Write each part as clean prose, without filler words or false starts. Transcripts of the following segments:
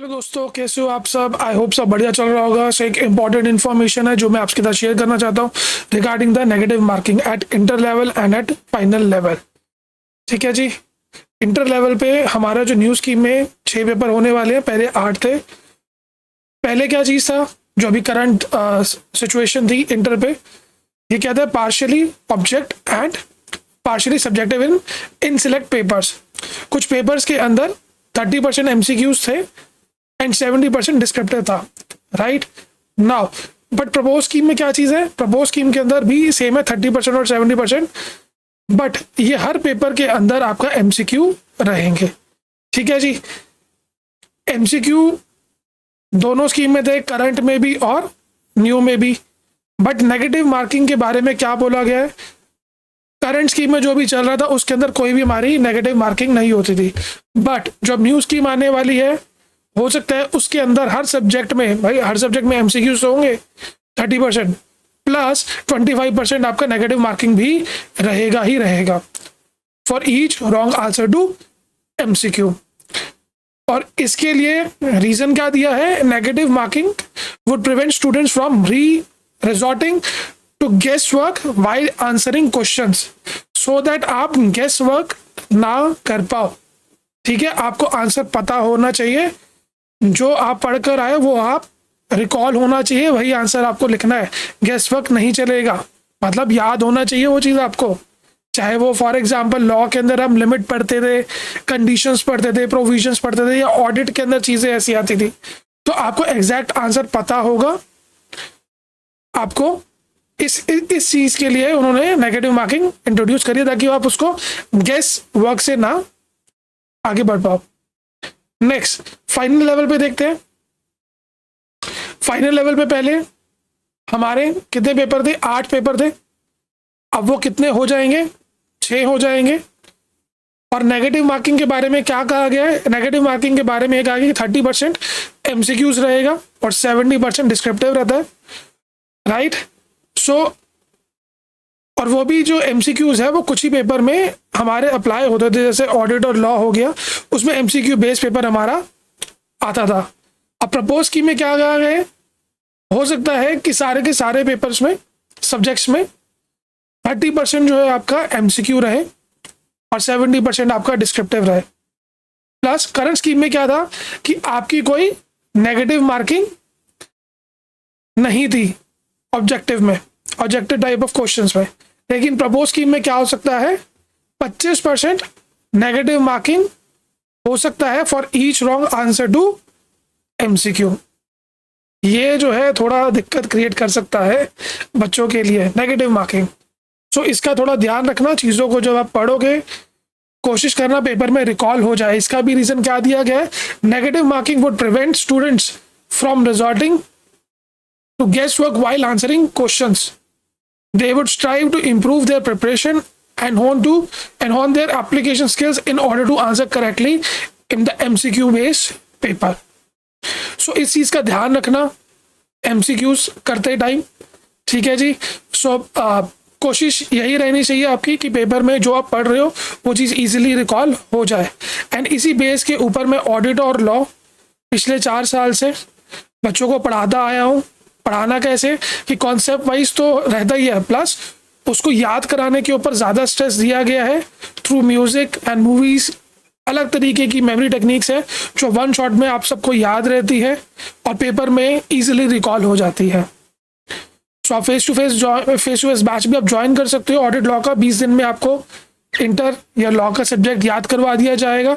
Hello दोस्तों, कैसे हो आप सब। आई होप सब बढ़िया चल रहा होगा। सो एक इंपॉर्टेंट इन्फॉर्मेशन है जो मैं आपके साथ शेयर करना चाहता हूँ regarding the negative marking at inter level and at final level. ठीक है जी। इंटर लेवल पे हमारा जो न्यू स्कीम में 6 पेपर होने वाले हैं, पहले 8 थे। पहले क्या चीज़ था जो अभी करंट सिचुएशन थी इंटर पे, ये क्या था, partially object and partially subjective in select papers. कुछ पेपर्स के अंदर 30% MCQs थे एंड 70% डिस्क्रिप्टिव था, right now. But propose scheme में क्या चीज़ है, प्रपोज स्कीम के अंदर भी सेम है 30% और 70%, बट ये हर पेपर के अंदर आपका MCQ रहेंगे। ठीक है जी। MCQ दोनों स्कीम में थे, करंट में भी और न्यू में भी। बट नेगेटिव मार्किंग के बारे में क्या बोला गया है, करंट स्कीम में जो भी चल रहा था उसके अंदर कोई भी हमारी नेगेटिव मार्किंग नहीं होती थी। बट जब न्यू स्कीम आने वाली है, हो सकता है उसके अंदर हर सब्जेक्ट में, भाई हर सब्जेक्ट में MCQs होंगे 30% प्लस 25% आपका नेगेटिव मार्किंग भी रहेगा ही रहेगा for each wrong answer to MCQ। और इसके लिए रीजन क्या दिया है, negative marking would prevent students from resorting to guess work while answering questions, so that आप गेस वर्क ना कर पाओ। ठीक है, आपको आंसर पता होना चाहिए, जो आप पढ़कर आए वो आप रिकॉल होना चाहिए, वही आंसर आपको लिखना है। गेस वर्क नहीं चलेगा, मतलब याद होना चाहिए वो चीज़ आपको। चाहे वो फॉर एग्जांपल लॉ के अंदर हम लिमिट पढ़ते थे, कंडीशंस पढ़ते थे, प्रोविजंस पढ़ते थे, या ऑडिट के अंदर चीज़ें ऐसी आती थी, तो आपको एग्जैक्ट आंसर पता होगा। आपको इस चीज़ के लिए उन्होंने नेगेटिव मार्किंग इंट्रोड्यूस करी ताकि आप उसको गेस वर्क से ना आगे बढ़ पाओ। नेक्स्ट फाइनल लेवल पे देखते हैं। फाइनल लेवल पे पहले हमारे कितने पेपर थे, 8 पेपर थे। अब वो कितने हो जाएंगे, 6 हो जाएंगे। और नेगेटिव मार्किंग के बारे में क्या कहा गया है, नेगेटिव मार्किंग के बारे में कहा गया कि 30% MCQs रहेगा और 70% डिस्क्रिप्टिव रहता है, राइट। सो और वो भी जो MCQs है वो कुछ ही पेपर में हमारे अप्लाई होते थे, जैसे ऑडिट और लॉ हो गया, उसमें MCQ बेस पेपर हमारा आता था। अब प्रपोज स्कीम में क्या कहा गया है, हो सकता है कि सारे के सारे पेपर्स में, सब्जेक्ट्स में 30% जो है आपका MCQ रहे और 70% आपका डिस्क्रिप्टिव रहे। प्लस करंट स्कीम में क्या था कि आपकी कोई नेगेटिव मार्किंग नहीं थी ऑब्जेक्टिव में, ऑब्जेक्टिव टाइप ऑफ क्वेश्चंस में। लेकिन प्रपोज स्कीम में क्या हो सकता है, 25% नेगेटिव मार्किंग हो सकता है for each wrong answer to MCQ। ये जो है थोड़ा दिक्कत क्रिएट कर सकता है बच्चों के लिए, नेगेटिव मार्किंग। सो इसका थोड़ा ध्यान रखना, चीज़ों को जब आप पढ़ोगे कोशिश करना पेपर में रिकॉल हो जाए। इसका भी रीज़न क्या दिया गया है, negative marking would prevent students from resorting to guess work while answering questions. They would strive to improve their preparation and hone their application skills in order to answer correctly in the MCQ based paper. So इस चीज़ का ध्यान रखना MCQs करते time. ठीक है जी। सो कोशिश यही रहनी चाहिए आपकी कि पेपर में जो आप पढ़ रहे हो वो चीज़ इजीली रिकॉल हो जाए। एंड इसी बेस के ऊपर मैं ऑडिट और लॉ पिछले 4 साल से बच्चों को पढ़ाता आया हूँ। पढ़ाना कैसे कि कॉन्सेप्ट वाइज तो रहता ही है, प्लस उसको याद कराने के ऊपर ज़्यादा स्ट्रेस दिया गया है थ्रू म्यूज़िक एंड मूवीज़। अलग तरीके की मेमोरी टेक्निक्स है जो वन शॉट में आप सबको याद रहती है और पेपर में इजीली रिकॉल हो जाती है। सो आप फेस टू फेस बैच भी आप ज्वाइन कर सकते हो। ऑडिट लॉ का 20 दिन में आपको इंटर या लॉ का सब्जेक्ट याद करवा दिया जाएगा।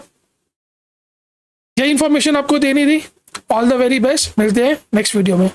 यही इन्फॉर्मेशन आपको देनी थी। ऑल द वेरी बेस्ट, मिलते हैं नेक्स्ट वीडियो में।